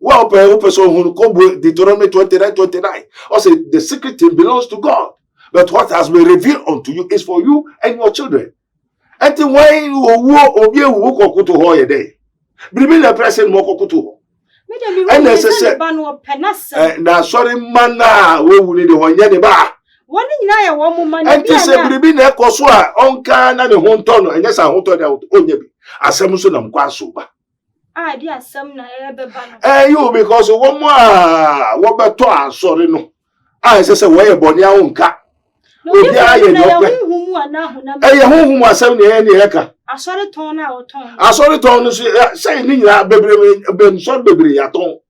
Well, person who come Deuteronomy 29:29. Also, the secret thing belongs to God. But what has been revealed unto you is for you and your children. And the way you walk to ho day. Believe the present walk to ho. And necessary. Now, sorry, man, we will need the one yaniba. One in I want money. And this will be near Koswa, on can and a home tono, and yes, I want to out only as some son of Quasuba. Ah, dear, some never. You because one more, what but twa, sorry, no. I say, way a bonia on cat. No, whom was 70 any heka. I saw the tone out. I saw the tone saying, baby, short baby at all.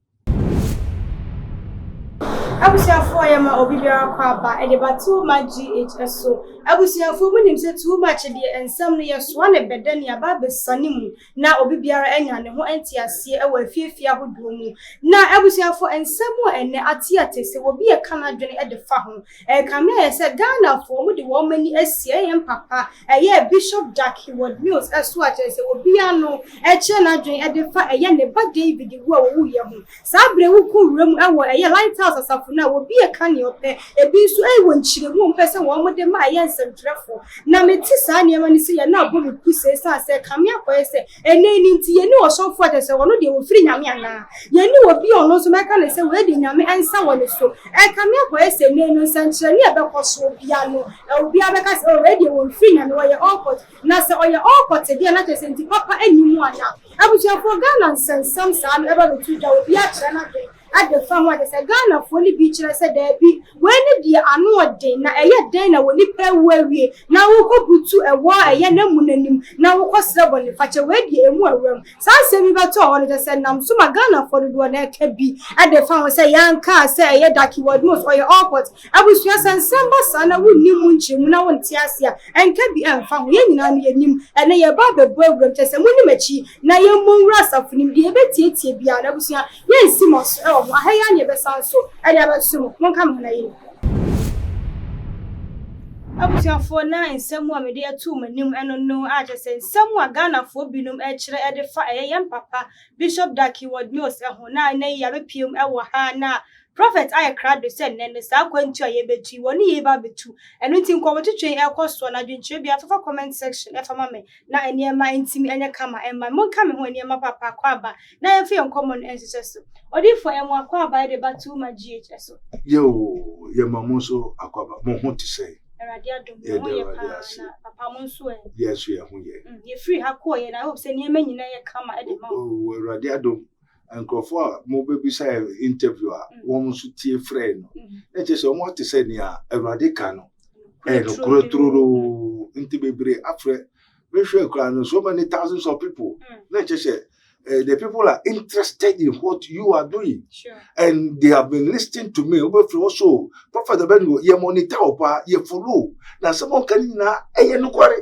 I was here for him, Obibia Quaba, and about 2 much GHS. So I was here for when him said too much and some years one a bedenia baby sunny. Now Obibia and who empty a sea away fear would do. Now I was here for and somewhere and at theatre will be a Canadian at the farm. And Camille said, Ghana for the woman SIeep and Papa, a year Bishop Ducky would news as what as it will be a no, a Canadian at the fire, and but David, the woo yahoo. Sabre who could room our a lighthouse of now will be a canny of a beast when she won't person one with the my answer dreadful. Now, Metisania, when you see a now, Bobby Pusses, I said, come here, and then into you know, so far as I want to do free Yamiana. You know, will be on also my kind of say, wedding, and someone is so. I come here, say, no, sunshine, because piano, I'll be because already will free and why you're awkward. Now, so you're awkward, dear, not as in Papa anymore now. I was your for Ghana and send some son ever to the Biachana. At the farm, what is a Ghana fully beach, I said, there be when the annual day, now a dinner will nip away. Now we'll go put to a war, a young woman, now we'll cost double if I wedding a more room. So I say, we got all the said, I'm so my Ghana for the one that can be. At the farm, say, young car, say, a ducky word most or your awkward. I wish you send some son, I would new munching when I want Tiasia and can be unfound yen on your name and a barber program test and Winnimachi. Now your moon rasa for him, the Abednego beyond. I was here, yes, Simos. I never sound so. I never so. One come on. I was here for 9, someone with their 2 men, and no, I just said, someone Ghana for Binum, actually at the fire, young papa, Bishop Ducky would news, and who 9 a pium, our Prophet, I cried the send, and the South went to a betty, 1 year baby 2, and we think over to train our cost one. I didn't show me a comment section, if I'm now near my intimate and your camera, and my mom coming when near my papa quaba. Now I feel common ancestors. Or if I am one quaba, the batu my GHS. Yo, your mamoso, aquaba, more to say. Yes, we are here. You're free, Hakoi, and I hope send your men in a camera at the moment. Oh, Radiadum. And Crawford, mobile beside interviewer, one should see a friend. That is what to say near a radicano. And go through into baby after so many thousands of people. Let's just say the people are interested in what you are doing. Sure. And they have been listening to me over also. Prophet Abednego, you monitor, you follow. Now, someone can now, no quarry.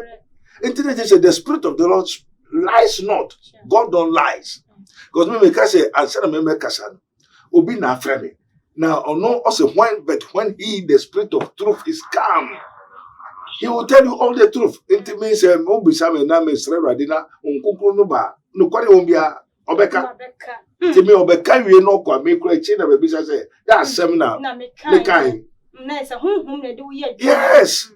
Internet is the Spirit of the Lord lies not. Sure. God don't lies. Because me make say answer me make san obi na frame now no also when he the Spirit of truth is come, he will tell you all the truth. It means mo be some na me sre radina onkokro no ba no kware ombia obeka ti me obeka wie no kwa me kura chi na be say that seminar me kai na say honhom na do ye. Yes.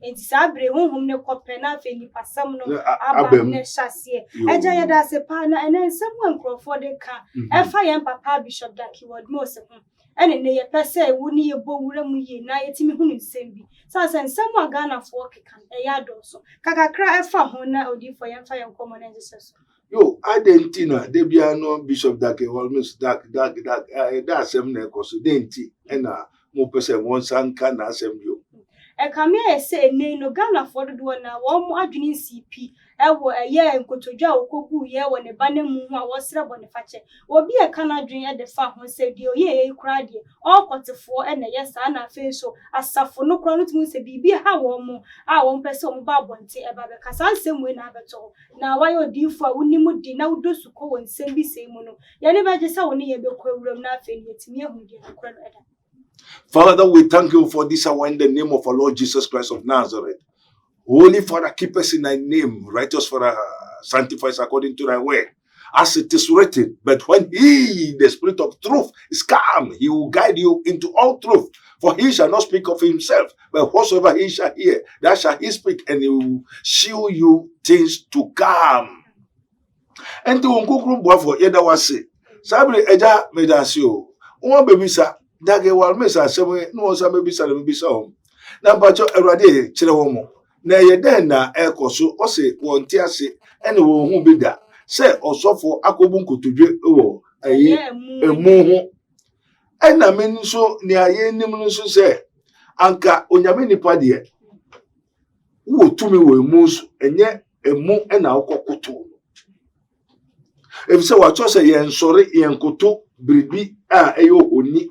Enti sabre honhom ne kopena fe ni pasam no aba ne hyase eja ye da se pa na enen someone croford ka efa ye papa Bishop Ducky word mo se ho ene ne ye pese wu ni ye bo wura mu ye na ye timi hunu nsem bi so say someone Ghana for kan e ya do so kakakra efa ho na odi for ye fa ye komo na Jesus. Yo, Argentina, they be no Bishop Ducky almost dark that same ne koso denti ena mo pese won san kan na asem yo. E kamia say no Ghana for do na wo mo adwene SIeep e wo eye nkotodwa okogu ye wo ne bane mu hu a wo sra bone fache obi e kana adwene e de fa ho say de oye e kura de all kotefo e na yesa na fe so asafo no kura no tumi se bibi ha wo mo a wo mpese wo ba bonte e ba be kasa nsem we na abeto na wa yo di fo a woni mu di na wodosu ko won nsem bi sei mu no ye ne ba je sa woni ye be ko awuram na afi ne timi ehu de kura no eda. Father, we thank you for this hour in the name of our Lord Jesus Christ of Nazareth. Holy Father, keep us in thy name. Righteous Father, sanctify us according to thy word. as it is written. But when he, the Spirit of truth, is come, he will guide you into all truth. For he shall not speak of himself, but whatsoever he shall hear, that shall he speak, and he will show you things to come. And to unkukuru boafo yeda wase. Sabri eja medasio. One baby sa dage wal mesa sebe no sa baby sa hom. Na mpacho Awurade kire wo mo. Na ye den na ekoso o se wonte ase ene wo hu bida. Se osofo akobu nkotodwe wo ayi emu ho. Ena men so ne aye nim no so se anka onyame nipa de wo tumi wo emu so enye emu ena akokoto. If say what you say yen sorry yen koto bribi a eyo oni.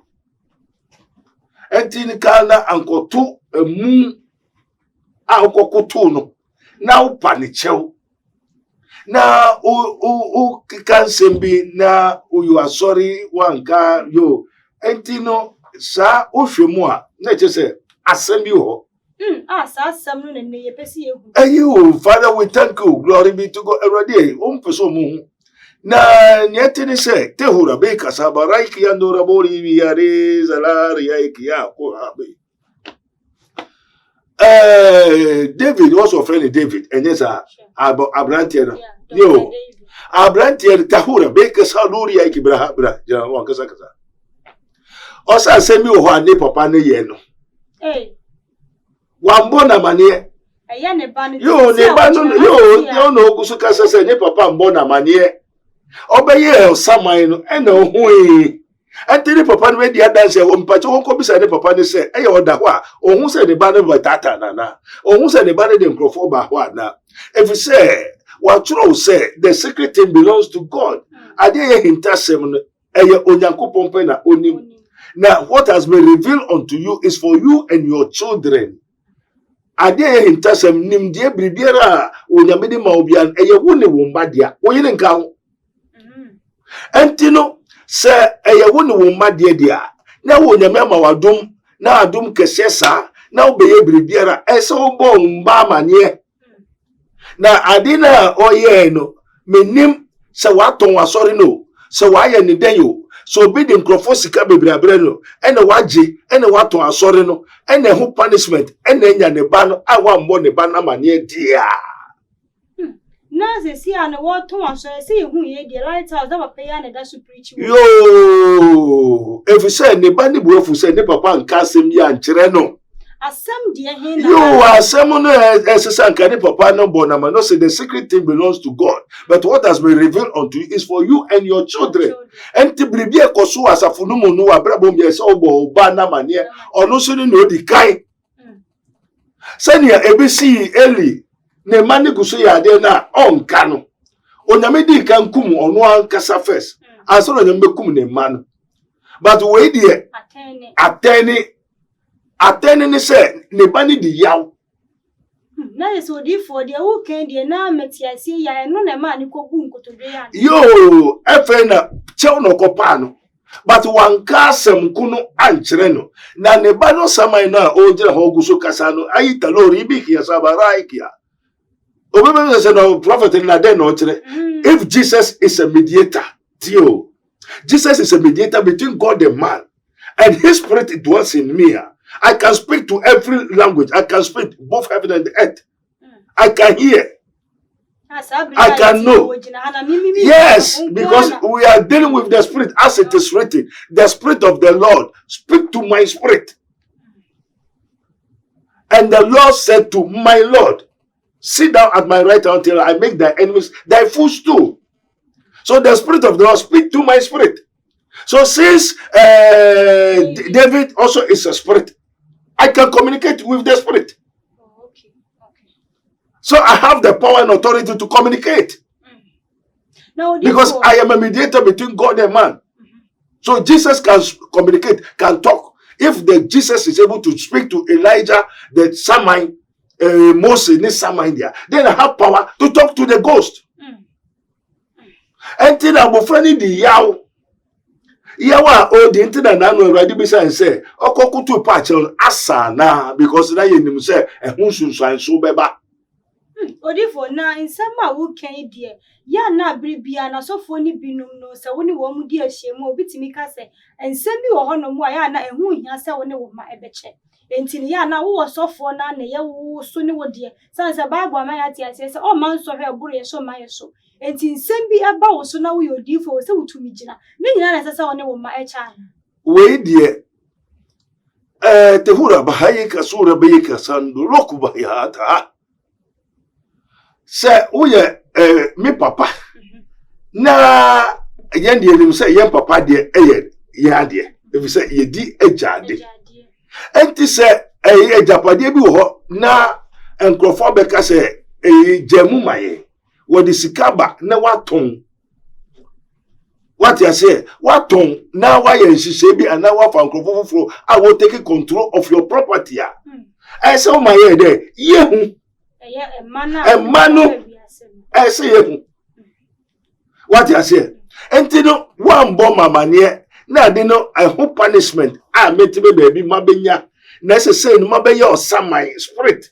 Enti ni kana ankoto emu a akokoto no. Na upa ni chew. Na u kan sembi na you are sorry wanka yo. Enti no sa ohwemu a na che say asem ho. Sa asem no ne ye pesi ehu. Ayo Father, we thank you. Glory be to God. Erade peso mu. Na nyetini se tehura be kasaba raiki yandora bori biare zalari yaiki ya ko habe. David also friend David and yes Abrantier. Yo. Abrantier tahura be kasaluri yaiki bra ja wan kasa. Osa semi o ha ne papa ne ye no. Wambo na manie. Ne ba no. Yo ne ba no yo no gusu kasa se ne papa mbo na manie. Obeye samai no ena ohui antini papa no di adanse o mpacho wonko bisa ne papa ne se eye oda ho a ohun se ne ba ne batata na ohun se ne ba ne de nkrofo ba ho na if you say what you say the secret thing belongs to God ade ye hintasem no eye onyankopon pe na onim now what has been revealed unto you is for you and your children ade ye hintasem nim de bribiara onyamede ma obian eye wo ne wo mba dia wo yene nka ho Entino se eye wo ne wo made dia na wo nyame ma wadom na adom kesesa na obeye bribiara ese wo bo mba mane na ade na oye no menim se waton wasori no se waye ne den yo so be the nkrofo sika bebrabre no ene waje ene waton asori no ene ho punishment ene nya ne ba no awa mbo ne ba na mane dia na se si ana wo ton aso se hu ye de lighthouse da papa ya na da so preach yo if say ne ba ni bu efu say ne papa nka asem ya nkyere no asem de he na yo asem no esesa nka ne papa no bonama no say the secret thing belongs to God but what has been revealed unto you is for you and your children enti bribi ekoso asafo no mu no abrabom ye se obo ba na mane ono so ni no di kai sania ebisi Eli ne mani guso ya de na onka no onyame di kan kum ono ankasa first asoro nyame kum ne manu but we die atene ne se ne bani di yaw na so di for de wo kan de na metiasie ya no na ma ni ko bu nkotodwe ya yo efe na chew no kopa no but wanka asem kuno ankyere no na ne ba no samai na o gira ho guso kasa no ayi talori biki ya sabara ikia Obebe said no prophet in Ade no chere. If Jesus is a mediator, Theo, Jesus is a mediator between God and man, and his spirit dwells in me. I can speak to every language. I can speak both heaven and earth. I can hear. I can know. Yes, because we are dealing with the spirit as it is written. The spirit of the Lord speak to my spirit. And the Lord said to my Lord, sit down at my right hand until I make thy enemies thy footstool. So the spirit of the Lord speak to my spirit. So since David also is a spirit, I can communicate with the spirit. Okay. So I have the power and authority to communicate. Now, because I am a mediator between God and man. So Jesus can communicate, can talk. If the Jesus is able to speak to Elijah, the Samai, Moses, then I have power to talk to the ghost. Until I'm friendly the yaw. Yawa o the internet na no ready be say okokutu patch on asana because na yenim say ehun sunsuan so beba. Odifo na insama wo kan die ya na bribia na sofo ni binum no se woni wo mu di ahyemu obitimi ka se ensem bi wo hono mu a ya na ehu hia se woni wo ma ebeche entini ya na wo sofo na na ye wo so ni wo de sanse bible ama ya ti ase se o man so hwe buru ye so ma ye so enti nsem bi aba wo so na wo yodifo wo se wutumi gina ne nyina na se woni wo ma echa we die te hura bahaye ka sura baye ka sandu roku bahya ta se uye mi papa na yende elim se yen papa de ya de ebi se yedi ejade enti se ejapade bi wo na enkrofo beka se jemu maye wo di sikaba na waton what you say waton na wa ye nhihye bi ana wa fa enkrofo foforo I will take control of your property I say o maye de yehu emanu I say yehu what you say enti no wan bo mamane na de no I hope punishment metibe baby mabenya na say no mabe your saman spirit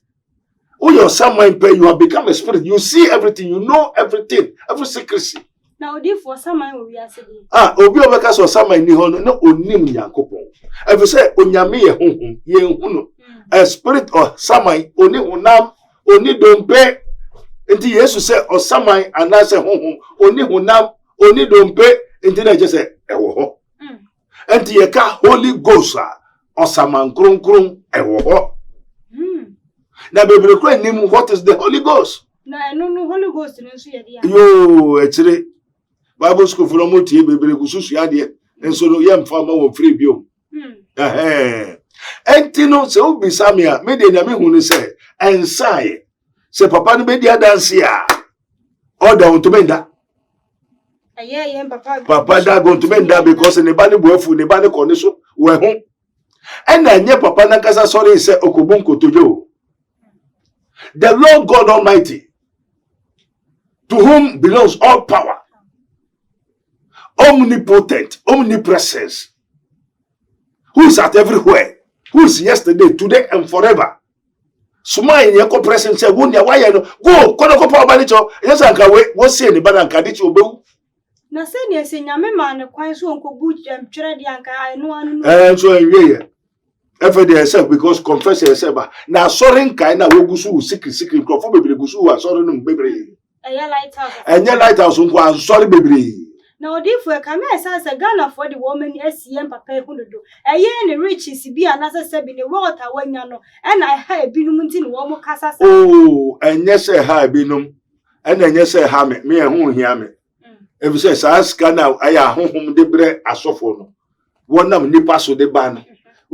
who your saman pay you have become a spirit you see everything you know everything every secrecy na odi for saman we ase bi obi obeka so saman ni ho no na onim yakopon every say onyame ye honhom ye hunu a spirit or saman oni hunam oni dompe enti yesu say o saman anase honhom oni hunam oni dompe enti na je say ewo ho enti ye ka Holy Ghost or saman kron ewo ho na bebere kro nim what is the Holy Ghost na no Holy Ghost no so ye dia yo etire Bible school for no tie bebere kususu ya de enso no ye mfa ma wo free biom enti no se obi samia me de na me hu ni se ensae se papa no be dia dance ya order on to benda aye papa da go to benda because ne ba ne boafu ne ba ne kone so we hu ena nye papa na kasa sorry se okobun kotojo the Lord God Almighty to whom belongs all power omnipotent omnipresence who is at everywhere who is yesterday today and forever suma in your presence say won ya why no go kono power banicho yes anka we wo see ni bana anka dichi obewu na se ne se nyame ma ne kwan so onko bu twere de anka anu so enwe efe de yourself because confess yourself na sorry nkai na wogusu secret crop for bebere gusu wa sorry no bebere enya lighthouse nko an sorry bebere na odifu e kama esa Ghana for the woman SIeep papa ehunodo eye ne riches bi anasa se bi ne water wanya no e na ha ebinum nti ne wo mo kasa sa enye se ha ebinum e na enye se ha me ehu hia me ebi se sa scanner aya honhom de bre asofo no wonam nipa so de ba no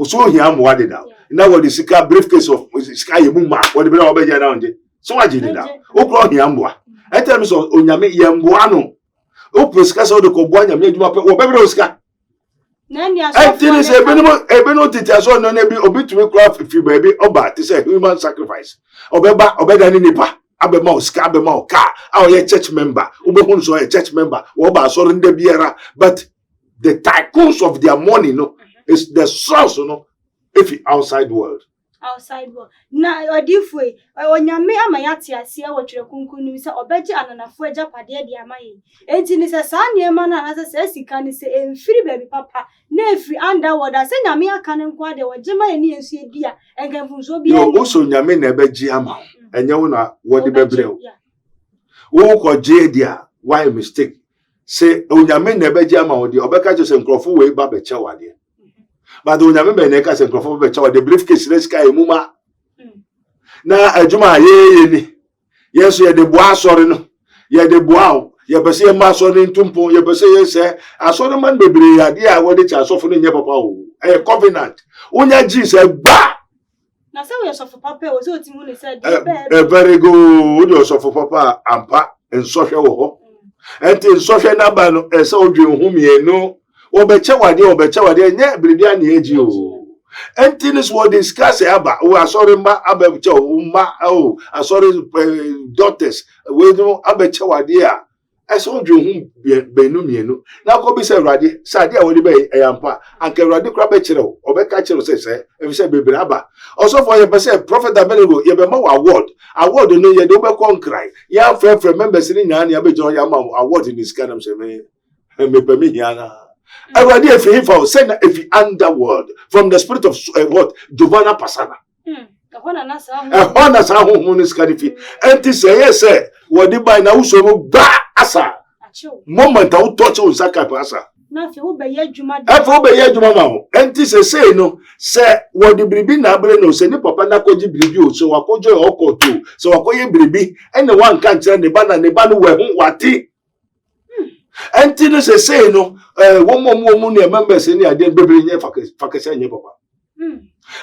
so hia mo wade da na wo de sika briefcase of sika yemu ma wo de bre wo be je na onje so waje de da o kro hia mo I tell me so onyame yembo ano o presika so de ko bo anyame adwuma pe wo be bre osika na ni asofo tell say ebenu titi so no na bi obitumi kra fi ba bi oba te say human sacrifice obeba obeda ni nipa abema osika abema oka ye church member obehun so ye church member wo ba so nde biara but the tycoons of their money no is the source no if outside world na odifu onyame amayate ase e wotwere kunkunu se obeje ananafo agapade de amaye enti ni se sa niema na na se sika ni se emfiri baby papa na efiri underworld ase nyame aka ne nko ade wogema eni ensu edia engamfunso bia yo so nyame na ebeji ama enye wo na wodi bebre wo ko Déad why mistake say onyame na ebeji ama wodi obeka je se nkrofo we ba beche wade but onyame be na ka se nkrofo beche wade briefcase na sika emuma na adwuma ye ni yeso ye de boa sori no ye de boa o ye pese ye ma sori ntumpo ye pese ye se asori man bebre ade a wode cha asofo no nye papa o covenant onya Jesus ba na se we asofo papa o se otimu ne se very good o asofo papa ampa ensohwe wo ho enti ensohwe na ba no ese odwe nhumie no obeche wade nye bibia na eji o enti this what discuss aba o asori ma abeche o ma o asori daughters we no abeche wade a I saw you Benumiano. Now go be said Radi, Sadia will be a yampa, and Keradi Crabachero, or Becachero says, if you say Baby Rabba. Also for your percent, Prophet Abednego, you have a more award, no, you don't conquer. Young friend from members in Yan Yabejo Yamam, award in this kind of me, I will dear for him for send if he underworld from the spirit of what Giovanna Passana. A honor sound is carifi. And to say, yes, sir, what did by now so ba asa. Moment out touch on Saka Passa. Nothing will be yet Juma. After be yet Juma. And to say, no, sir, what the Bribi Nabreno, send the Papa Nakoji Bribu, so I call you Oko too. So I call you Bribi, and the one can't send the banner, the banner where what tea. And Tina say, no, one more money members in the idea, baby, Fakasanya Papa.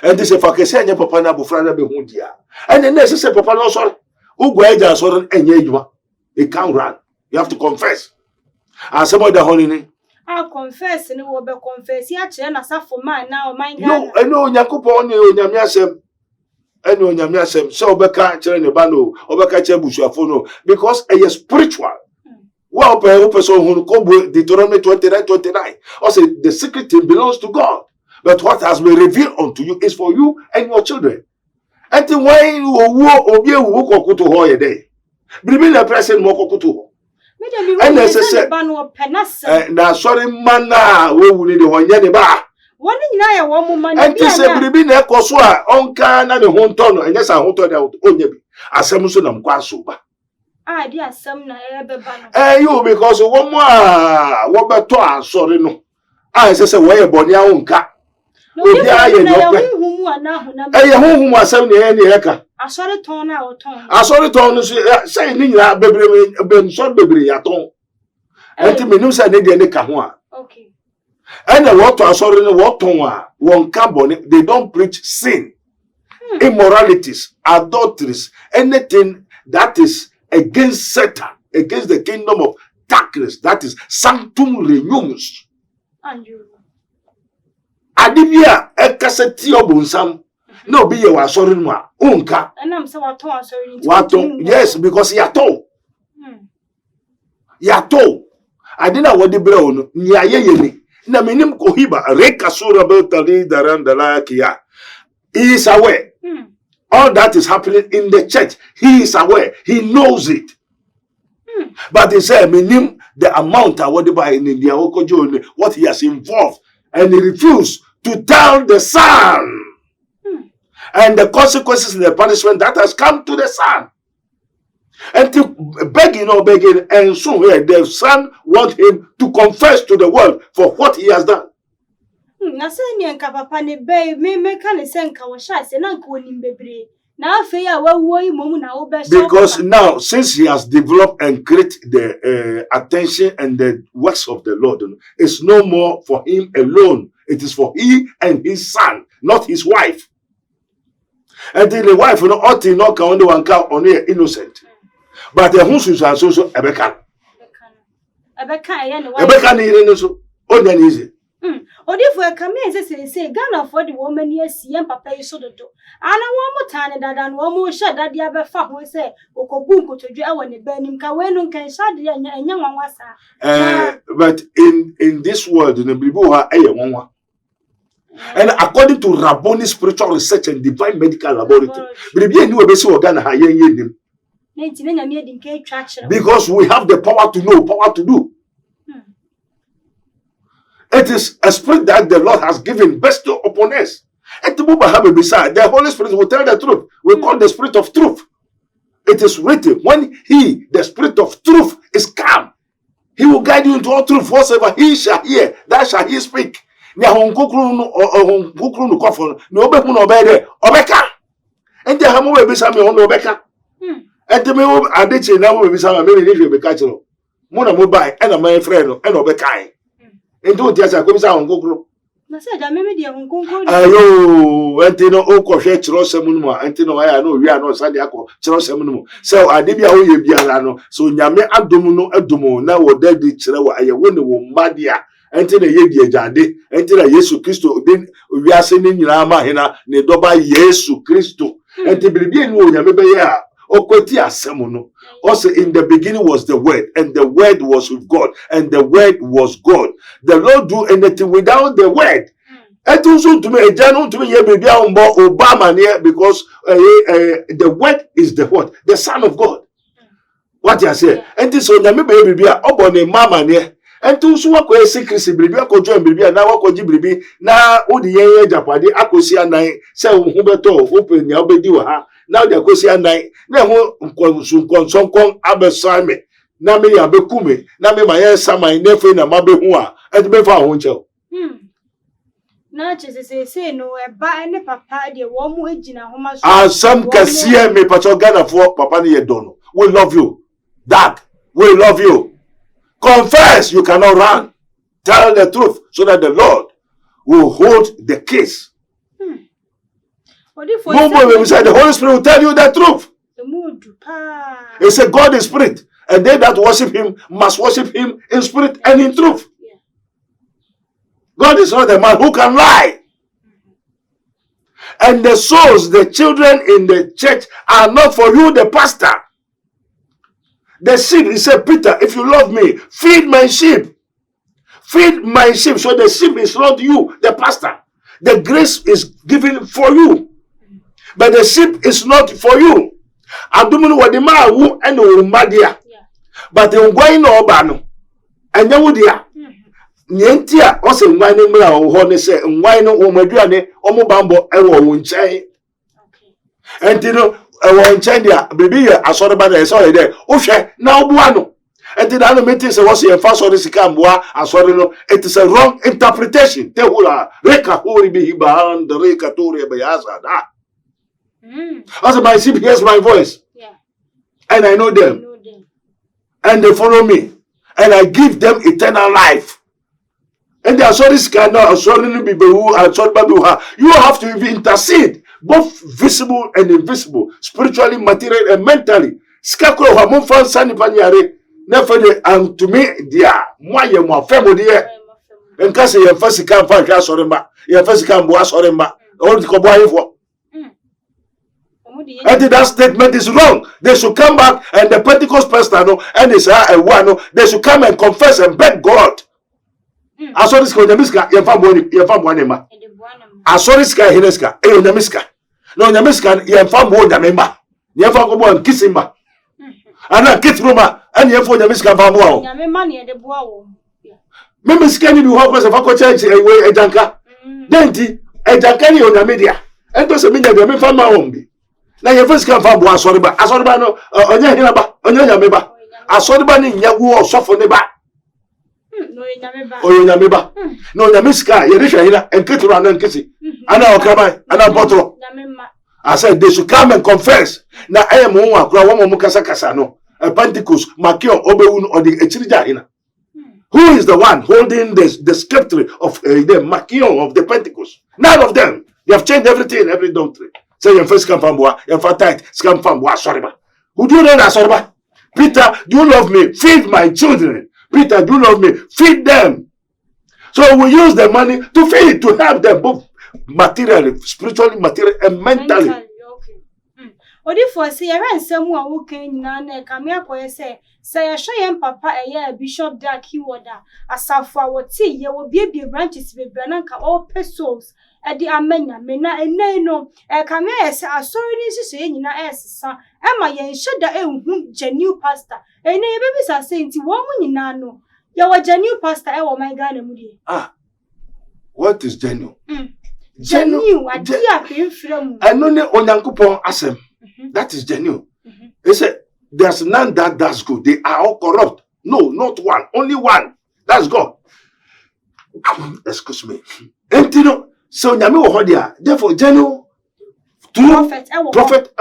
And this is Fakasanya Papa Nabufrana Behundia. And the next say Papa no sorry. Uguaja sorry and Yejuma. It can't run. You have to confess. And some of the honey. I'll confess and it will be confess. Yachana for mine now, mine. No, I know Yakupon, Yamiasem. I know Yamiasem. So Beka Chen Bano, or Beka Chebushafono, because a spiritual. Well, person who come with Deuteronomy 29:29. Also, the secret thing belongs to God. But what has been revealed unto you is for you and your children. And the way you will be a walk to her a day. Bring the present walk to her. And as I said, now sorry, manna, we will need one yaniba. One in I woman, and to say, bring a coswa, on can and a honton, and yes, I want to out only. As some son of Quasuba. Ah, dear, some ever ban. Eh, you because one more, what about toi, sorry, no. I say, way a bonia on cat. No, yeah, you know, whom was 70 any acre. I saw it torn out. I saw it on saying, baby, Ben shot baby at all. And to me, no, said any Kahua. Okay. And the water, I saw in the water, one carbon, they don't preach sin, immoralities, adulteries, anything that is against Satan, against the kingdom of darkness, that is sanctum renumus. And you. Adibia ekaseti obunsam no be ye wa sorry no a unka and am say what sorry yes because yato adina wodi bre onu ni ayeye ni na menim kohiba reka sura betali daranda la kia he is aware all that is happening in the church. He is aware, he knows it. But he said menim the amount of what by in the what he has involved, and he refused to tell the son and the consequences and the punishment that has come to the son. And to begging, and soon the son wants him to confess to the world for what he has done. Because now, since he has developed and created the attention and the works of the Lord, it's no more for him alone. It is for he and his son, not his wife. And the wife, ought to not count one cow on here innocent. But the Husus are so Ebeka. Ebeka, so easy. Or if we come in, say, Ghana for the woman, yes, young papa, so the door. And one more time, and one more shot that the other fuck will say, Okobunko to do when the burning Kawen can shut the young one was. But in this world, in the Bibuha, one. And according to Rabboni spiritual research and divine medical laboratory, because we have the power to know, power to do. It is a spirit that the Lord has given bestowed upon us. And the Holy Spirit will tell the truth. We call the spirit of truth. It is written, when he, the spirit of truth, is come, he will guide you into all truth. Whatsoever he shall hear, that shall he speak. And the Hamu will be some on Obeka. And the Memo Adichi now will be some maybe Catcher. Mona Mobile and a my friend and Obekai. And do just a comes out on Google. Ayo, Antino Oko Cherosemunuma, Antino, I know we are not Sandiaco, Cherosemunum. So I did you Biano, so Yame Abdomuno Abdomo, now what they did Cherewa, I wonder Madia. Antino Yedia Jade, Antino Yesu Christo, then we are sending Lama Hena, Nedoba Yesu Christo, and to be no Yameba, Okweti asɛm no. Also, in the beginning was the Word, and the Word was with God, and the Word was God. The Lord do anything without the Word. And also to me, a general to me, Obama near because the Word is the what? The Son of God. What you say? And this on the baby, Obone Mama near. And to so what secrecy, baby, I could join baby, and now I could baby. Now, all the young Japadi, I could see a night, say, Huberto, open your baby. Now they go see a night. Now, some Abesime. Now me Abekume. Now me my son, my nephew, and my baby, and me for a huncho. Na say no eba ene papa de wo mu agina homa so. And some can see me pacho Ghana for papa ni dono. We love you. Dad, we love you. Confess, you cannot run. Tell the truth so that the Lord will hold the case. The Holy Spirit will tell you the truth. He said God is spirit, and they that worship him must worship him in spirit and in truth. God is not a man who can lie. And the souls, the children in the church are not for you, the pastor. The sheep, he said, Peter, if you love me, feed my sheep. Feed my sheep. So the sheep is not you, the pastor. The grace is given for you. But the sheep is not for you. Adumunu wadima wu ene umadia. But the going obano. And yawudia. Nyentia ose ngwane mra ho ne se ngwan no omaduane omobambo ewo wo nchen. Enti no ewo nchen dia bebi ye asore ba na so de wo hwe na obuwa no. Enti na no meeting se wo se ye fa sore sika mboa asore no, it is a wrong interpretation. Te hula reka hori bi hiban de reka tori be yaza da. Also my sheep hears my voice. Yeah. And I know them. And they follow me. And I give them eternal life. And the authorities cannot be you have to intercede, both visible and invisible, spiritually, materially, and mentally. And to me, dear, my family, and Cassie, your first camp, your first camp was all the cowboy for. And that statement is wrong. They should come back, and the Pentecost pastor and his one, they should come and confess and beg God. Asori ska onyamiska yemfa mwanema. Asori ska hineska onyamiska. Na onyamiska yemfa mwanema. Yemfa ko bo nkisimba. Ana kitruma ani yemfa onyamiska ba mo awo. Nyamema ne de boa wo. Meme ska ni bi ho ko se fa ko church ewe ejanka. Denti ejanka ni onyamidia. Ento se minya de memfa ma wo mbi. Na yemfa ska fa bo asori ba. Asori ba no onye hina ba, onye nyameba. Asori ba ni nyawo osofo ne ba. Oyo nyameba. No nyamiska yerisha hina enketu na nkesi. Ana okaba, ana botro. I said they should come and confess. Na ayemo nwa akura wo mo kasa no. Pentecost makio obewun odi echirija hina. Who is the one holding the scepter of the makio of the Pentecost? None of them. They have changed everything, every doctrine. Say your first come from boa, your first tight, scam from boa, sorry ba. Who do you know that sorry ba? Peter, do you love me? Feed my children. Peter, do you love me? Feed them. So we use the money to feed, to help them both materially, spiritually, materially, and mentally. Odi for say you ran someone who can na come here say you papa Bishop da kiwoda asafo what see you will be branches be brananka all pesos at the amenya mena ene no come here say asori ni say nyina esesa ema ye sheda ehun genuine pastor ene ye baby say nti wo mu nyina no ye wa genuine pastor e wo man Ghana mu die. What is genuine? Genuine adi afemfrem. Eno ne onyankopon asem. That is genuine. They said there's none that does good. They are all corrupt. No, not one. Only one. That's God. Excuse me. And you know, so nyame wo hodia. Therefore, genuine true prophet.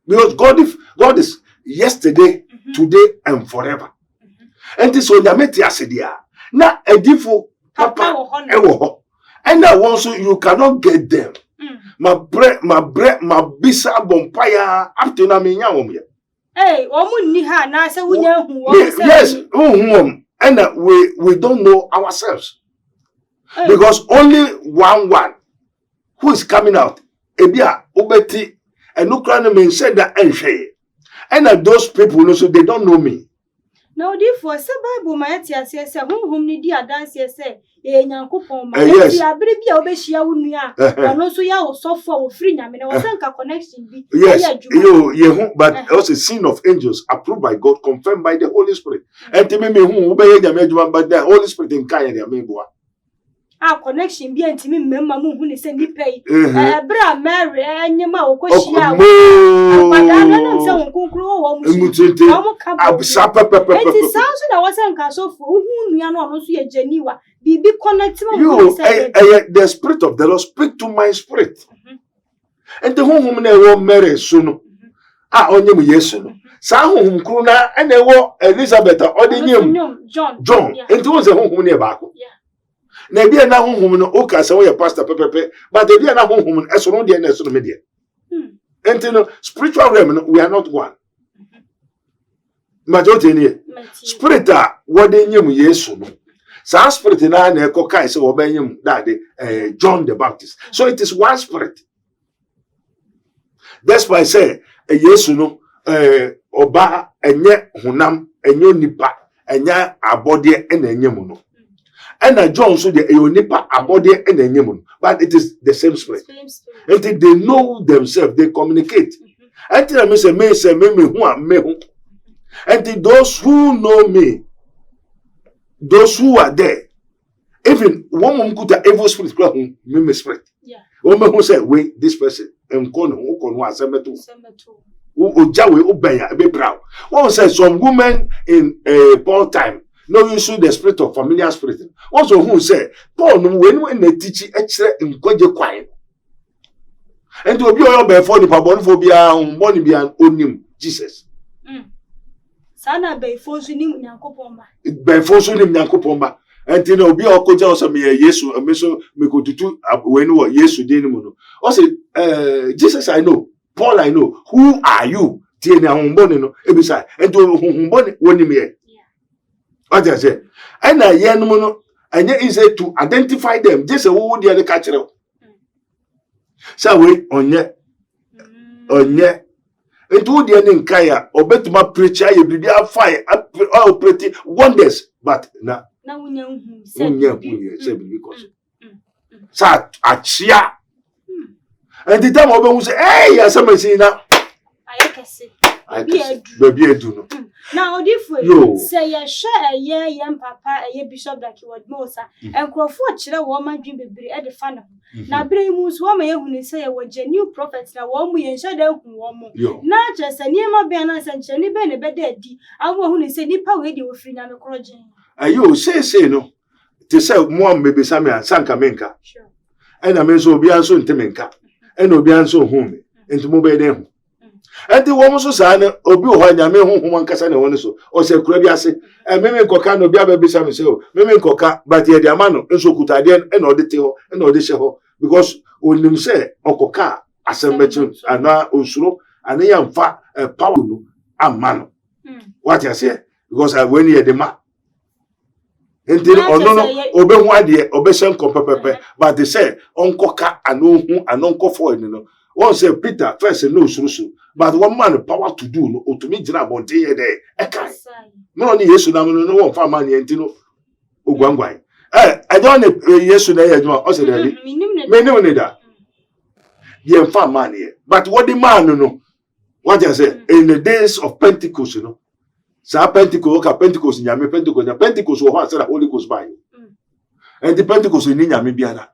Because God is yesterday, today, and forever. And so nyame ti asedia. Na edifo papa ewo. And now also you cannot get them. My bisa bompire up to na me nyawom ye. Hey, omu ni ha na say wunya hu. Yes, and we don't know ourselves. Because only one who is coming out. Ebia obeti And no crane men said that and say. And those people also they don't know me. No, therefore, some Bible might say, whom need dear dance, say, Yankupon, yes, I believe you obey Unia, and also you so for free. I mean, I was a connection. Yes, but also sin of angels approved by God, confirmed by the Holy Spirit. And to me, who obey the Medjuan, but the Holy Spirit in Kaya, our connection be and to me, Mamma who is send me pay. Bra Mary and your mouth, but I don't know, it sounds I wasn't castle for whom we are not also a Geneva. Be connected. The Spirit of the Lord speak to my spirit. And the home woman will marry soon. Only yes, some Kuna and they were Elizabeth or the name John. And it was a home near Baku. Maybe a now woman, okay, so your pastor, Pepe, but they be a now woman as one day and media. And you know, spiritual realm, we are not one. Majority spirit, what they knew, yes, some spirit in our coca, so obey him that John the Baptist. So it is one spirit. That's why I say, yes, Oba, and yet Hunam, and your nipa, and ya a body and a yamuno. And John so the Eonipa a body and a yamun, but it is the same spirit. Until they know themselves, they communicate. Until I say, me who am me. Until those who know me, those who are there, even one woman could have evil spirit, me spirit. Woman who said, wait, this person, and Kono, who can want Semetu. Who Jawe, Ubaya, a bit proud. One says, some women in Paul time. No, you see the spirit of familiar spirit. Also, who say, Paul, when they teach extra in Koje quiet. And to be all before the Pabonphobia, Bonibian, Onim, Jesus. Sana before Sunim Yankopomba. Before Sunim Yankopomba. And you know, be all Koja also me a yesu, a meso, me go to two when you are yesu denimuno. Also, Jesus, I know, Paul, I know. Who are you? Tina Humbonino, Ebisa, and to Humbon, when me. What I say, and I yenumono, and yet is it to identify them, just a wood the other catcher. So we on yet, and to the end Kaya, or better my preacher, you be there fire, all pretty wonders, but now we know because Sat at Shia. And the time of who say, hey, yes, I'm saying now. I can see. Baby, I do not. Now, if say a share a year, young papa, a year bishop like you would know, sir, and Crawford, children, woman, dream be at the fun. Now, bring moves woman who say, what new prophets now, one we and shadow woman. Not just a near my banners and Jenny Benny Beddy. I won't say Nipa radio with free and crojing. You say no. To say more maybe some and Sankamenka. Sure. And I mean so be also in Temenka, and no be so home, and to move them. And the woman so sad, Obi Wanyame whom one Cassana one so, or say Crabiase, and Meme Coca no Biaba Bissam so, Meme Coca, but yet the Amano, and so Cutadian, and all the tail, and all the show, because when them say, Ococa, as a merchant, and now Usro, and I am fat, a power, and man. What I say, because I went near the man. And then, no, Obe one dear, Obesan Copa, but they say, Uncle Cat, and no, and Uncle Ford, you know. One say Peter first and no susu, but one man the power to do no to me jina bonte ye there. Eka. No ni Yesu na no one fa man ye ntino ogwangwan. I don't Yesu na ye adwuma o se there. Me nim da. Ye fa man ye. But what the man no. What I say in the days of Pentecost, you know. Sa Pentecost nyame Pentecost wo ha say the Holy Ghost by you. And the Pentecost ni nyame biara.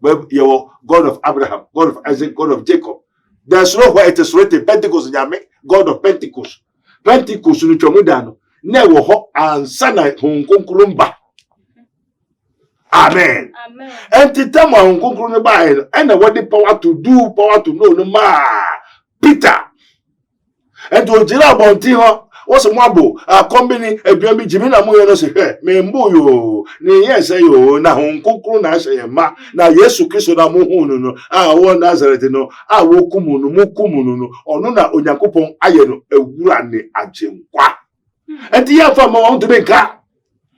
Well, you're God of Abraham, God of Isaac, God of Jacob. There's no where it is written Pentecost, God of Pentecost. Pentecost, no chomudano. Never ho and sana hunkunkurumba. Amen. Amen. And the time hunkunkurumba, and what the power to do, power to know, no ma. Peter. And to Jira Bontiho. What's a mabo? A company, a baby Jimina Moyo say, me mboyo, ni yes, yo, na hunkuku na say, ma, na Yesu Christo na muhunu no, one Nazareth no, wokumunu, mukumunu, or no na Onyakupon ayeno, a wurane ajemwa. And the year from want to make car.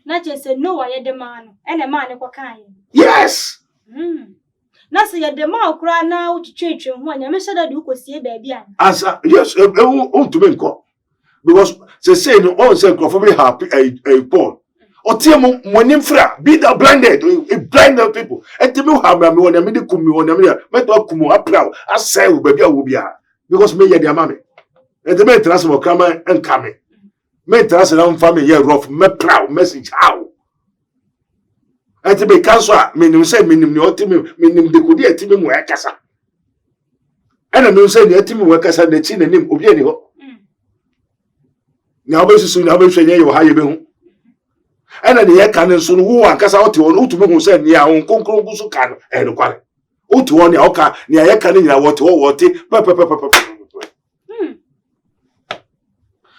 Not just say, no, I had the man, and a man of kind. Yes. Na say ye de ma okura na wo twetwe ho anya me shada de ukosie baabi an. Answer yes, to me nko. Because say no all say crofo happy a Paul. Or tell me when infra be the blinded, blinded people. And tell me how me when I mean kumi when I mean me to kumu apra. I say baby will be because me ye dia mama. And the me transfer come and come. Me transfer na family ye rough me proud message how. And to be cancel me no say me nim no timi me nim de kodi atimi mu akasa. And I no say the atimi mu akasa de chi na nim obi ani ho. Na obesusu na obehwe ye ha ye be hu. And the year can so who and Cassa to one who said near on conclusion can and quality. Oh, to one oka near ye can in what.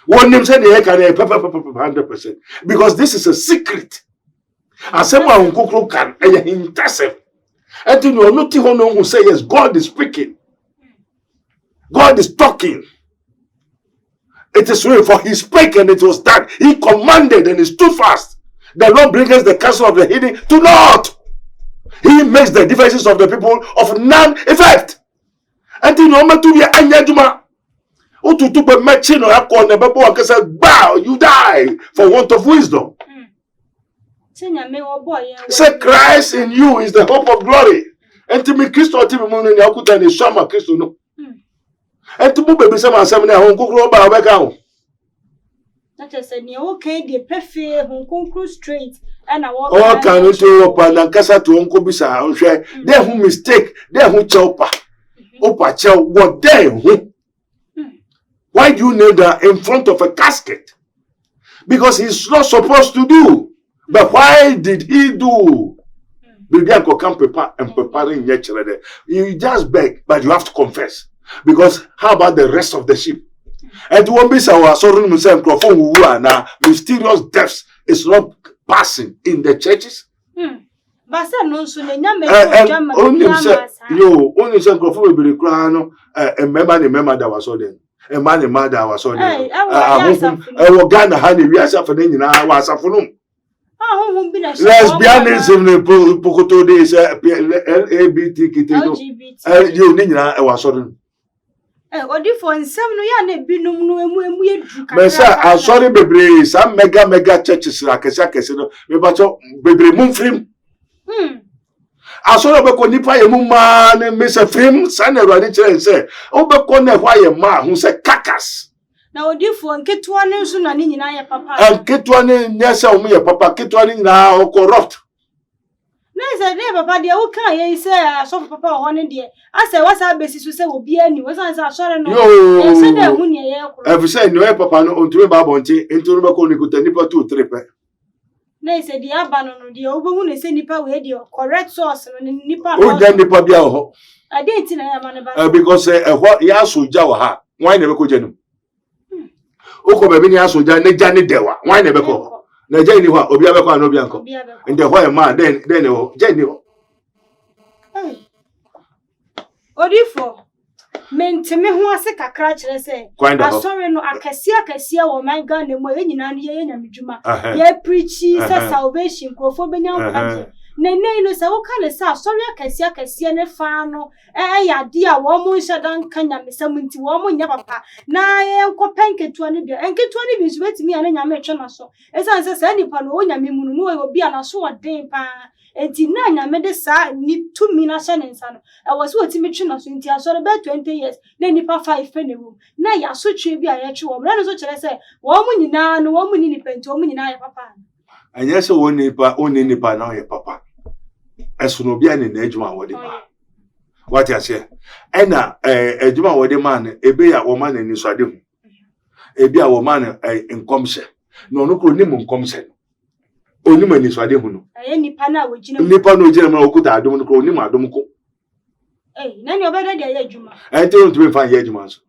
One name said the year can 100% because this is a secret. And someone who can intercept. And to know not who say yes, God is speaking, God is talking. It is real for he spake and it was done. He commanded and he stood fast. The Lord brings the counsel of the hidden to naught. He makes the differences of the people of none effect. And in order to be anyajuma, to be matching or akon the people can say, "Bow, you die for want of wisdom." Say Christ in you is the hope of glory. And to me, Christo to me munu ni akuta ni shama Christo no. And to me baby sama asem na hon kokoro ba obeka. That said, okay, the perfect Hong Kong straight and I walk. Oh, can you tell Opa and Cassa to Uncle Bisa? They who mistake, they who chopa. Opa chow, what they who? Why do you nail that in front of a casket? Because he's not supposed to do. But why did he do? Baby, I come prepare and preparing naturally. You just beg, but you have to confess. Because how about the rest of the sheep? And won't be so sorry microphone who are now mysterious deaths is not passing in the churches. But no so only say microphone be cry and member that was so then. A man that was so then. Ghana had we are suffering in our was afternoon. Lesbianism pokoto days LGBTQ. You need was so. Odi for nsem no ya na binum no emu edu ka. Mesa sorry bebre some mega churches akese no me bacho bebre mumfrim. Asoro be ko nipa ye mumma na mesa frim san Awurade kire nse obekọ na hwa ye ma hu se kakas. Na odi for nketua ne nso na ne nyina ye papa. Nketua ne nyesa o ye papa ketua ne nyina o corrupt. Na say dey papa dey wo kan ye say aso papa o ne dey ase wasa besi so say obi ani wasa say asore no e say dey hu ne ye kro e say no e papa no ontumi ba bonche entumi ba ko ni ko nipa 2 3 pe na say dey aba no dey obo ne say nipa we dey correct source no nipa o dey nipa bia ho ade nti na ya ma ne ba because ya soja wa ha wan na be ko jenu o ko be bi ni asoja ne ja ne dewa wan na be ko na jai ni hwa obi abekọ an obi anko nde hwa man then jai ni ho odifo menteme ho ase kakra kire se asori no akasia wo man Ghana mo ye nyina no ye nyamedwuma ye preachi se salvation krofo benya nkwaje nene no se wo ka ne se asori akasia ne fa no ya de a wo mo nhadan kan nyamesam nti wo mo nya papa na ye nkopenketua ne bia enketua ne bi so betimi ya ne nyame twa na so esan se nipa no wo nyame mu no obi ana so odin pa enti na nyame de sa ni tumi na hye ne nsa no was what me twa na so enti asori be 20 years na nipa 5 fe ne wo na ya so twa bi a ye twa wo na no so kire se wo mo nyina no wo mo ni nipa enti wo mo nyina ye papa anya se wo nipa na ye papa esuno bia ne na adwuma wo de ba what you say ena adwuma wo de man ebe ya wo man ni so ade hu ebi a wo man nkomhye no no kro ni mu nkomhye oni mani so ade hu no nipa na wogina nipa no ogina ma okuta adom no kro oni ma adom ko na ni obeda de adwuma ente no tumi fa ye adwuma so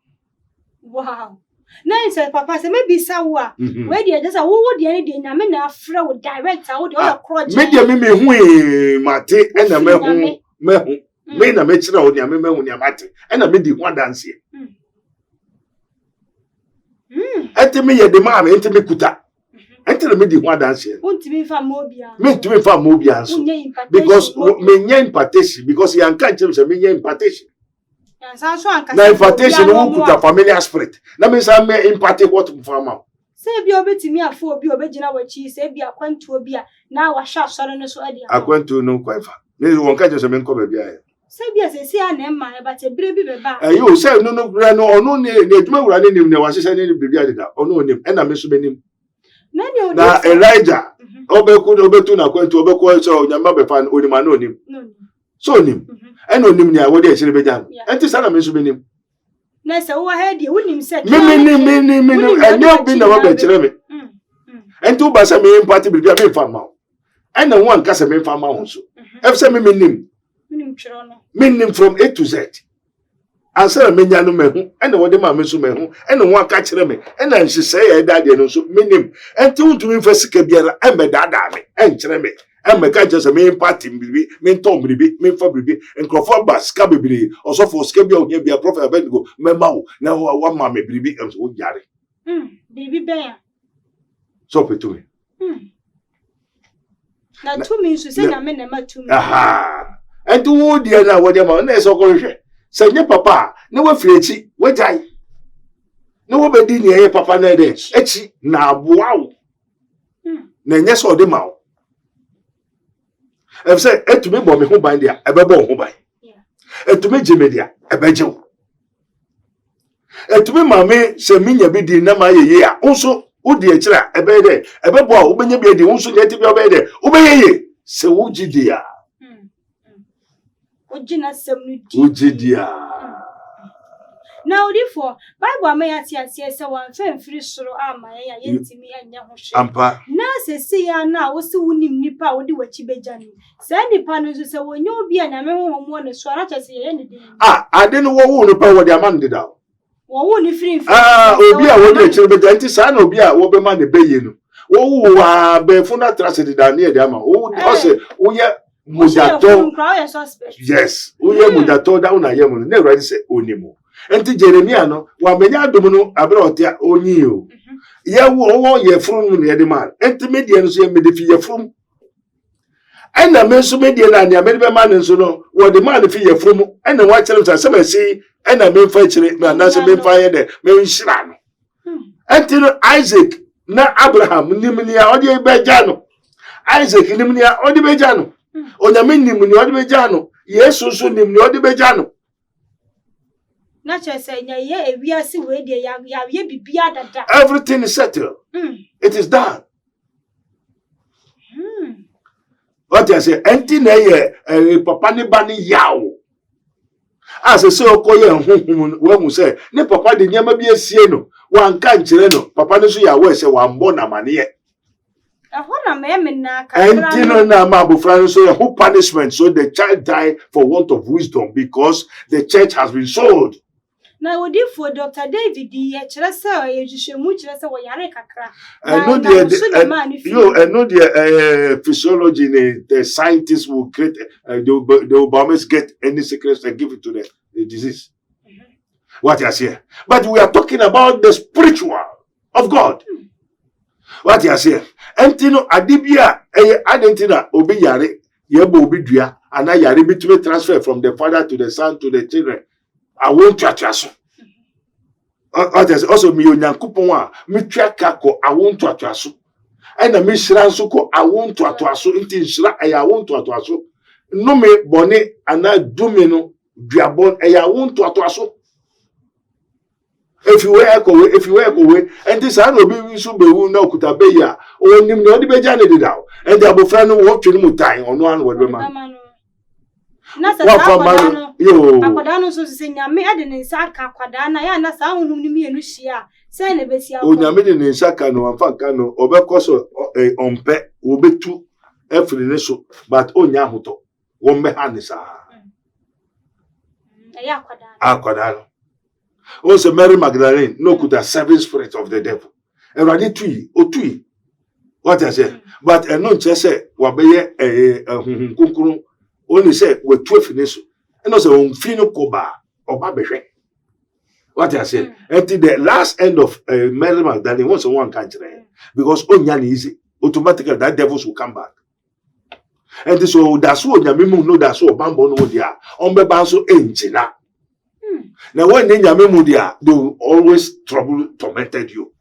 wow na say papa say maybe sawa we dey just wo dey any dey nyame na afra wo director wo dey all project me dey me hu mate ena me hu me na me kira wo nyame me hu nya mate ena me di ho dance ente me ye de ma me ente me kuta Until me di one dance here. Won't me for mobia. Me to me for mobians. Because me nya impartation because you can't tell me nya impartation. Na impartation who put a familiar spirit. Na me say me impart what for am. Say be obetimi afo obi obegina wachi say be akwantu obi a na wa sha soro no so ade. Akwantu no kwaifa. Me won ka just me nko ba bia. Say be say na emma e ba te bre bi beba. You say no ono ne eduma wura ne nim ne wa hye ne bibia adeda. Ono onim. E na me so benim. Na Elijah obetu na kwantu obekwo so nyama be fan onima na onim. So onim. E na onim ne a wo de akire bejan. Enti sa na me so benim. Na se wo ha de wonim se. Me enyo bi na wo be kire me. Enti wo ba se me party bibia me fa ma. E na won ka se me fa ma ho so. E se me nim. Meaning from A to Z. Answer me nya no mehu, and what the man so mehu, and one catch me, and she say a daddy no so meaning, and two to me for Sikabiara, and me dada me, and chreme, and me catch as a main party, me tom bibi, me for bibi, and Crawford bas, cabby, also for Scabio, be a prophet Abednego, me mau, now one mammy bibi, and so yari. Baby bear. So pay to me. Now 2 minutes to say, I mean, I'm 2 minutes. Aha. And to wood dear now what your man is so good. Say your papa, no one fleechy, what I no one be near papa na de. Echi na wow. Na yes or the mouth. If say to me bomb who bind there, a bebo who buy. And to me Jimedia, a bejo. And to me mammy, say me ya be di na my ye also. O dear chira, a bed, a bebo, open your bed, also get to your bed. Obey ye, say would dear. Ujidia. Now, therefore, Bible may I say, one fair free soro ama ya yentimi anya hoshe. Ampa. Na se see ya na wo se wonim nipa wo de wachi bejani. Sa nipa no so se wonyo obi a na me ho no so ara chese ye ne den. Ade no wo nipa wo de amande da. Wo ni free. Obi a wo de chire bejani ti sa na obi a wo be ma ne beye no. Wo wa be funa trust da na e de ama. Wo say wo ye Mujato. Yes. Uye mujato da una yemu. Ne ready say onimo. Enti Jeremia no wa menya dum no abra otia onyi o. Ye wo ye frum no ye de man. Enti medie no so ye medefi ye frum. Ena me so medie na ania me be man so no wo de man fi ye frum. Ena wa kire so say si ena me fa kire na na se me fa ye de me nhira no. Enti no Isaac na Abraham nimni a odi be ja no. Isaac nimni a odi be ja no. Onyame nimni odi be ja no. Yesu so nimni odi be ja no. Na say ye ewiase we de ya ye bibia dada. Everything is settled. It is done. What I say, enti na ye papa ne ba ne yawo. As say okoye honhom we mu say, ne papa de nyama bi asie no, wan ka nkire no, papa ne so yawo say wan bo na mane. Ahona me na ka. Enti no na ma bofra so ye who punishment, so the child died for want of wisdom because the church has been sold. Na wodi for Dr. David ye kire say ye hwehwemu kire say wo yare kakra. I know the physiology the scientists will create they will always get any secrets and give it to the disease. What you say? But we are talking about the spiritual of God. What you say? Entino adibia adentina obi yare yebo obi dua ana yare between transfer from the father to the son to the children. I won't touch us. Also, me Yankupon, me Triacaco, I won't touch us. And a Miss Ransuko, I won't touch us. Intin I won't touch us. No me bonnet and I domino, Diabon, I won't touch us. If you were away, and this I will be so be no Kutabeya, or Nim no Bejani did out, and the Abofano walked in Mutai on one word. Nasa kwadano yo akwadano so senya me ade ne nsaka kwadana ya na sa honum ni mienu hia se ne besia o nyame de ne nsaka no amfanka no obekoso ompe obetu efri ne so but onya hoto wo mbe ha ne sa ya akwadano o se Mary Magdalene no could have seven spirits of the devil erade tui what I say but no chese wa beye hunkunkuru only say we 12 niso and also on fino koba oba behwe What I say? Until the last end of Mary Magdalene, once someone can't try because only easy, automatically that devils will come back. And so that's what Yamimu know that's what Bambo no dia. Ombe banso engina. Now when Yamimu dia, they will always tormented you.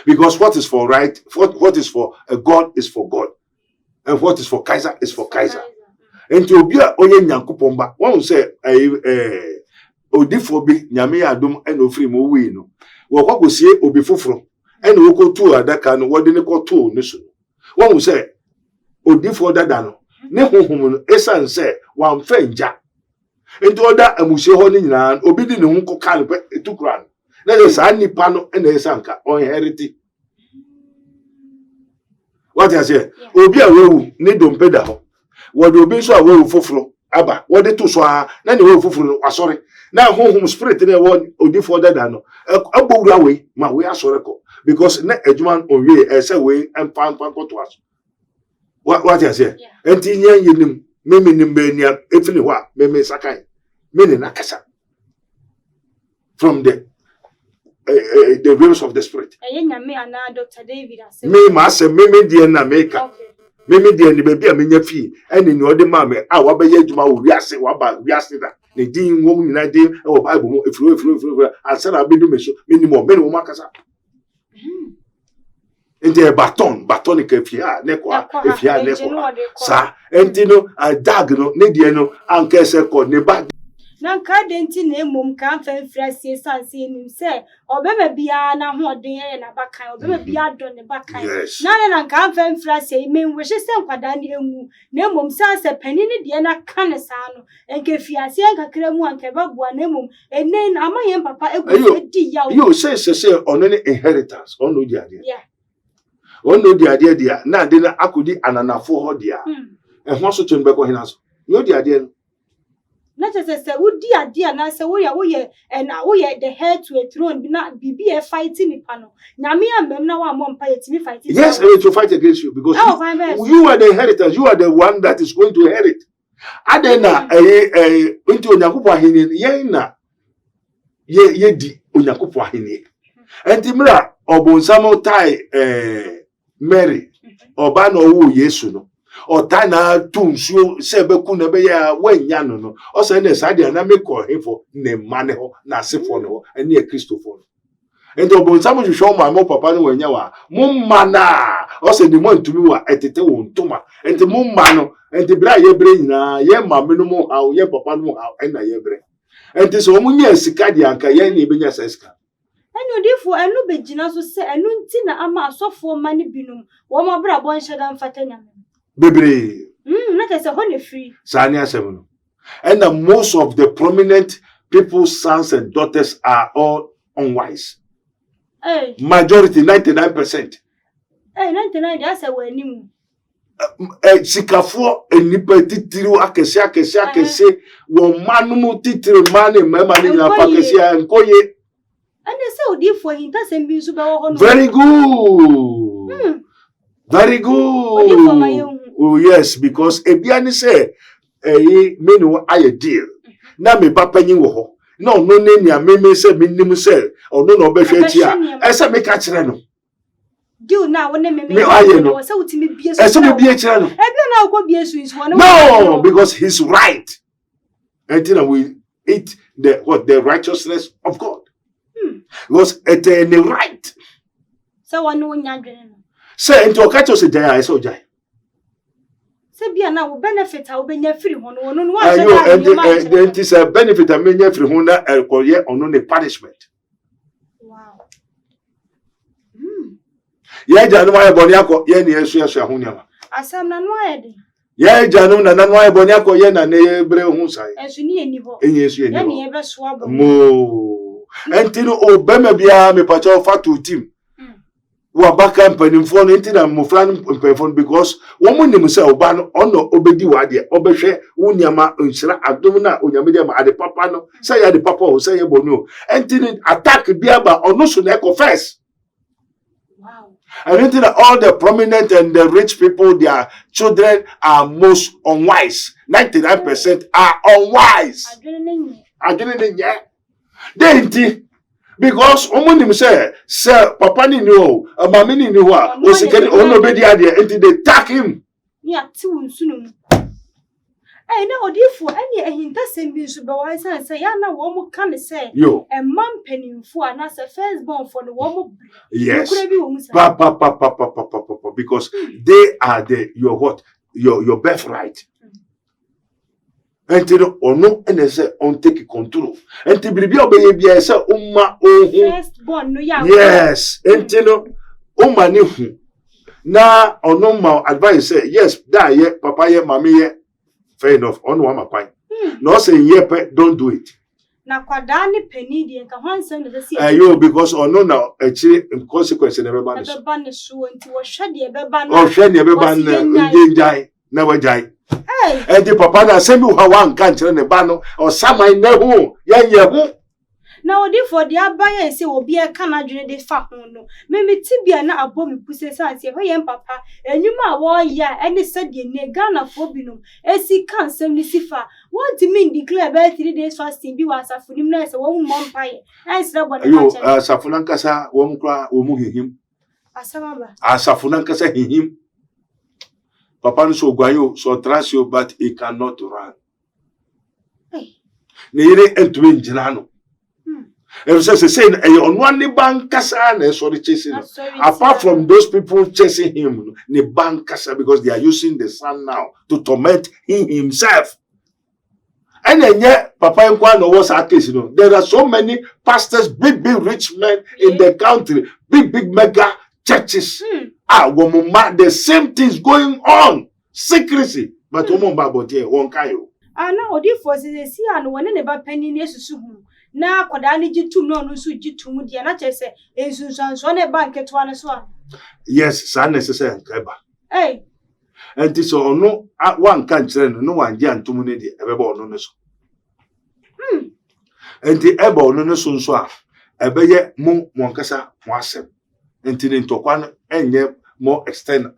Because what is for right, what is for a God is for God. And what is for Kaiser is for Kaiser. And to be a oye nyankopomba, one will say Odifobi nyame adom and ofri mo wi no. Wo kwa gosie obi foforo and wo ko to adaka no wo de ne ko to ne so. One will say Odifo dada no ne honhom no esan se wan fa nja. Enti oda amusie ho ne nyina obi di ne ho ko kan etukura. Na dey sa nipa no na esanka on heriti. What I say? Obi awewu ne dompeda ho. Wo de obi so awewu foforo aba wo de to so a na ne wo foforo asori. Na honhom spirit na wo Odifo dada no abowura we ma we asori ko because na adwuma onwe say we empan ko to aso. What I say? Enti nyen yenim meme nimbenia efini ho a meme sakai me ne nakasa from the realms of the spirit. Me and Dr. David as me ma say meme die na meka meme die ni baby a menya fi eni ni ode ma me a wa beye adwuma wo wiase wa ba wiase da ne din wom nyina din e wo bible mo efuro ansana abedu me so minimum me ne wo makasa. Enti a baton ke fia ne kwa efia ne kwa sa enti no a dag no ne die no anka se ko ne ba na nka denti na emom kan fa mfrasie sanse nim se obema bia na hoden ye na bakan obema bia do ne bakan na nka fa mfrasie men we se nkwada ne enwu na emom sanse pani ne die na kan sa no enke fiase nkakra mu anka bagua na emom enen amaye papa egu edi ya yo say on any inheritance on no dia dia ono dia dia na de na akudi ananafo ho dia ho so tun be ko hina so no dia dia na say udi dia na say wo ye na wo ye the head to a throne na bibi e fighting nipa no nyame amem na wa mompa yetimi fighting. Yes, I to fight against you because you are the inheritors, you are the one that is going to inherit. Adena into onyakopo ahini ye na ye di onyakopo ahini entimra obonsamo tai Mary oba no wo Yesu no ota na tunsuo se beku na be ya wanya no o se na sa dia na meko hefo ne mane ho na sefo no ene e Christopher no ento obonsamo hwehwe ma mo papa no wanya wa mo mana o se ni mo ntumi wa etete wo ntoma enti mo ma no enti bra ye bre nyina ye ma me no mo ha ye papa no ha ena ye bre enti so mo nya sika dia anka ye na ebenya sa sika. And you differ and no begina so say and no ama so for money binum. One more brabon shadam fatanya. Baby. Not as a honey free. Sanya seven. And most of the prominent people's sons and daughters are all unwise. Majority 99%. 99 that's a winning. Sikafo enipa titiru akese wo manumu titiru mane mani na pakesi nkoye. And they say odi for him that's be so be very good. Very good. Oh yes, because ebiani say me no aye deal. Na me ba panyin wo ho. Na ono ne nia me say minim say ono no be hwe ti a. E say me ka kire no. Deal na wo ne me aye no. Say utimi bie so. E say me bie kire no. E bia na wo bie so is one. No, because he's right. Until we eat the righteousness of God. Because it's the right. So one no nya dwene no. Say into okacho se jaya eso jaya. Say bia na wo benefit a wo benya free ho no no wa se na it is a benefit a menya free ho na ekoye ono ne punishment. Wow. Ye janu wa boni akọ ye ne yesu ho niama. Asam na no ayede. Ye janu na nanu wa boni akọ ye na ne ebre ho sai. Ensu ni eni ho. Enye yesu eni. Ye ne ye be so abo. Mo. Entino obema bia me pacha fatu team. Wa baka mpanimfo no ntina mofra no mpanimfo because wo mo nim se oba no ono obedi wa de obehwe wuniama nhyira adom na onyame de ma ade papa no say ya de papa o say ya bonu entini attack bia ba ono so na confess. Wow. And ntina all the prominent and the rich people, their children are most unwise. 99% are unwise. I didn't know. Denti because omonim say papa ni no mama ni ho a osikani ono be dia de enti they tack him. Ya ti wonsunu. Na odifo ene ehinta sembi nso be wa say ya na wo mu kan say man penimfo ana say first born for the wo. Yes. Papa, because they are your what? Your birthright. Until ono ene say on take control. Until bibi obeye bia say umma ohun. First born no ya. Yes. Until umma ni hu. Na ono ma advice say yes, da ye papa ye mama ye. Fair enough. Ono wa makwan. No say yepe don't do it. Na kwada ni peni di nka hwansem de say ayo because ono na echi consequence never ban so. Ebe ban so nti wo hwe de ebe ban. O hwe ne ebe ban na njai na wajai. Edi papa na semi wo wa nka nkyere ne ba no o saman na hu ye hu. Na odi for the abaye say obi e ka na dwene de fa ho no. Me tibia na abo me puse sanse ho ye papa enwuma wo ya ene se de ne Ghana fo binom esi kan sem ni sifa. What do you mean declare about 3 days fasting bi wa safunim na se wo mo mpaye. Answer bo na ayo safunan kasa wo mu kra wo mu hihim. Asama ba. Safunan kasa hihim. Papa no so gwayo so trasio but he cannot run. Ne yire entwe njina no. If say on one bank kasa na sorry chasing. Apart from those people chasing him, the bank kasa because they are using the sun now to torment him himself. And then papa nkwa no was a case, there are so many pastors, big rich men in the country, big mega churches. The same things going on, secrecy. But about here, one kayo. Na odi for say see an one ne ba pani ne susu hu. Na kwada ni jitum no no so jitum dia na chese ensunsanso na bank to an so an. Yes, sa necessary nkaba. And this ono one kan kire no wan je antum ne de ebeba ono ne so. And the eba ono ne so nso a ebeye mo nkasa mo asem. Enti ne ntokwa no enye more external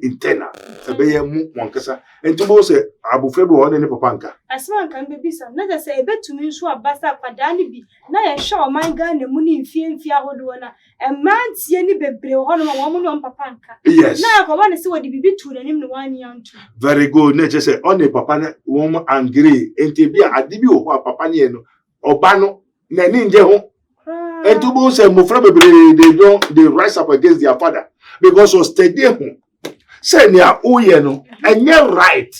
internal ebeye mu wankasa enti bo se abufre bi won ne papa nka asman kan be bisa na say ebetumi nso abasa kwada ne bi na ye hwe o man Ghana mu ni mfie ahodo na emantie ni bebre ho no wo mu no papa nka yes na ko ba ne se wodi bibi tu nanim ne wan yantu very good na je say on papa na wo mu angry enti bi ade bi wo papa ne no oba no na ni nje ho. And to both say they rise up against their father because of steady home. Say near no and you're right.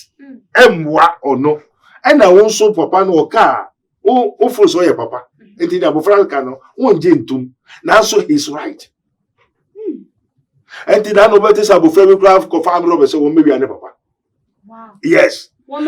Emwa or no. And I won't so papa no car. Oh, for so your papa. And did Abu Francano, one gentum. Now so he's right. And did I know about this Abu Francano for family robber so maybe I never papa. Wow. Yes. One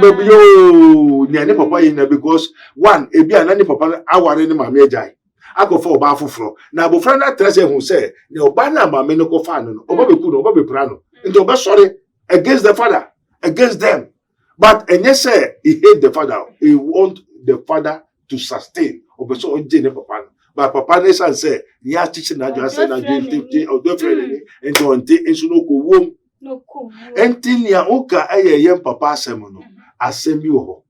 baby yo near papa in because one a be an papa our any mammy jai. I go for Bafu fro. Now, Bofrana Treasure who say, no banner, mamma, no cofano, or Bobby Kuno, Bobby Prano, and to be sorry against the father, against them. But, and yes, sir, he hate the father. He want the father to sustain, or be so Jenny Papa. But Papa Nessan say, yeah, teaching that you said, or the friend, and to ante, and so no womb. No, cool. And Tinia Oka, a young papa semono, as same you.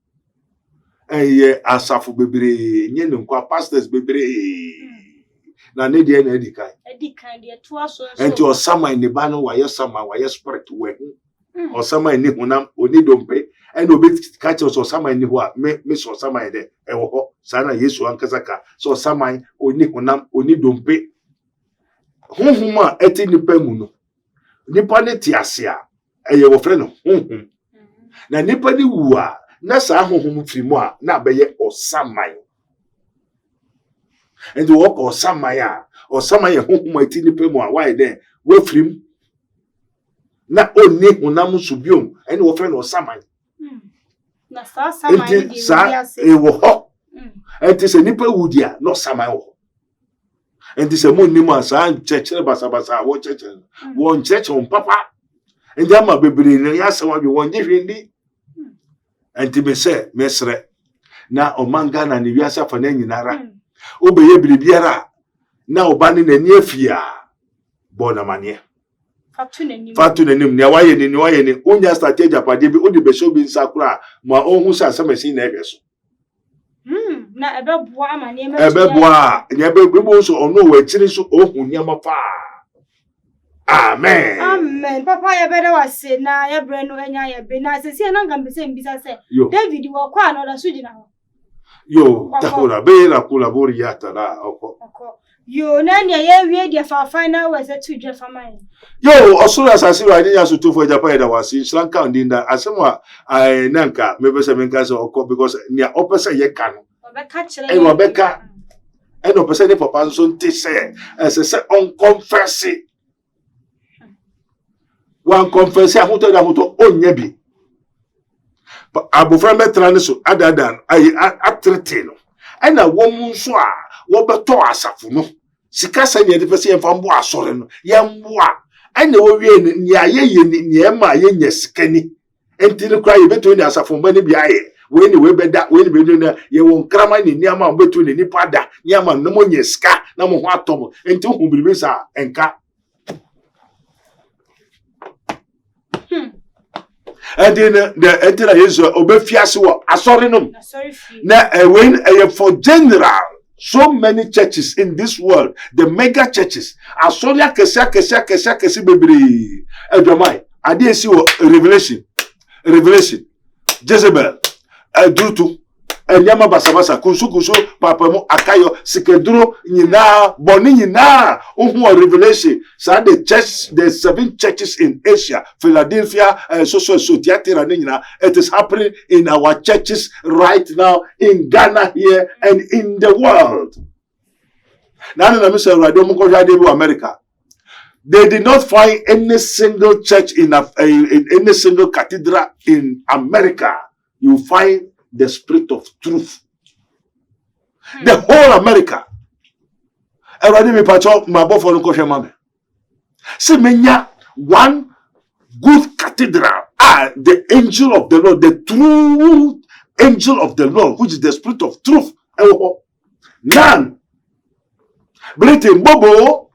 Asafu bebre nyenum kwa pastors bebre na ne de na edikan de to aso enti osama ni ba no waye sama waye spirit we osama ni hunam oni dompe and obi catch us osama ni ho a me so osama de e wo ho sana Yesu ankasaka so osama oni hunam oni dompe hunhuma eti nipa mu no nipa ne tiase a eye wo fre no hunhum na nipa ni wu a na sa ahohom firimu a na beye osaman and the work osaman hohom ati nipa mu a why then we firim na oni hunam subiom and wo friend osaman na sa saman di e wo ho and this nipa wudi a no saman wo and this mo nimu asa chechere basabasa wo chechere won chechere on papa and ama bebre ne ya sawa bi won jehwendi. And to be said, Mesre, now Omanga and the Yasa for Nenara. Obey Bibiara, now banning a near fear. Bonamania. Fatunim, Nawayan in Noyan, Unya Stateja Padibi, Udi Beshobi Sakura, my own who saw some seen Negus. Na ebeboa ama niema. Ebeboa, nyebebo so ono wachiri so ohu niama fa. Amen. Amen. Papa ya bere wase na ya bre no enya ya be na sesi na ngam se mbisa se. David wo kwa no da sujina ho. Yo, takura be la kula bori yata la oko. Yo na nya ye wie dia fa final was a two jefa man. Yo, osura asasi wa nya so to for Japan da wasi slanka ndinda asemwa nanka mebese menka so oko because nya opese ye ka no. Obeka kire. E obeka. E no pese ne papa so nti se se on confess. One confess ahuto da huto onye bi. Abofra metra ne so adadan atrete no. Ena womu nso a wo beto asafo no. Sika sa ne de pese yemfa mbo asore no. Yemboa. Ena wo wie ni ayeye ni ema ye sikani. Enti ne kra ye beto ni asafo mba ne bi aye. We ni we beda we ni bedo na ye won krama ni niama beto ni nipa da. Niama no mo nye sika na mo ho atom. Enti hu biribi sa enka. And then the entire is obefiase wo asori num na when for general so many churches in this world the mega churches asori akese bebre edwamai ade esi wo revelation Jezebel drutu enyama basabasa kunsu papa mo akayo sikeduro nyina boni nyina ohu revelation sa the church the 7 churches in Asia Philadelphia so theater nyina it is happening in our churches right now in Ghana here and in the world. Now na me say radio mo ko hwade America. They did not find any single church in any single cathedral in America. You find the spirit of truth. The whole America. Everybody me pacho mabo for nko hwema me. See menya one good cathedral. The angel of the Lord, the true angel of the Lord, which is the spirit of truth. None. Britain bobo,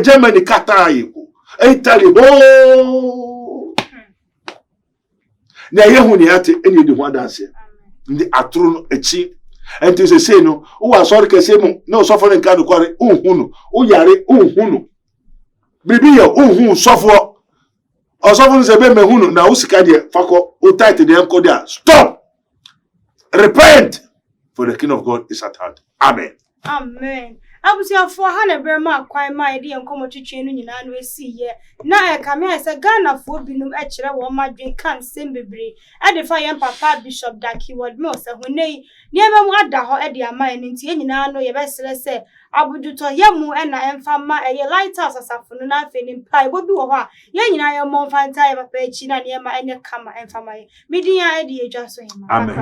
Germany katai, Italy bo. Na yehuni ate eni di ho dance. Ndi atru echi enti se say no wo asori kese mu na osofo ne nka do kware unhunu wo yare unhunu bibi ya unhu sofo osofo se be mehunu na usika de fako o tight de enko dia stop repent for the kingdom of God is at hand. Amen. Amen. Abusia for hana brema kwai mai de enkomo twetwe no nyina no esiye na e kame ese Ghana fo binum e kire wo madwen kan sembebre e de fa yem papa Bishop Daki word me ose honei niema mu ada ho e de amai no ntie nyina no ye besere se abuduto yemu e na emfa ma e ye lighthouse asafo no na afi ni mpai bo bi wo ho a ye nyina ye mo mfanta ye papa echi na niema enye kama emfa ma ye midin ya e de edwa so hema. Amen.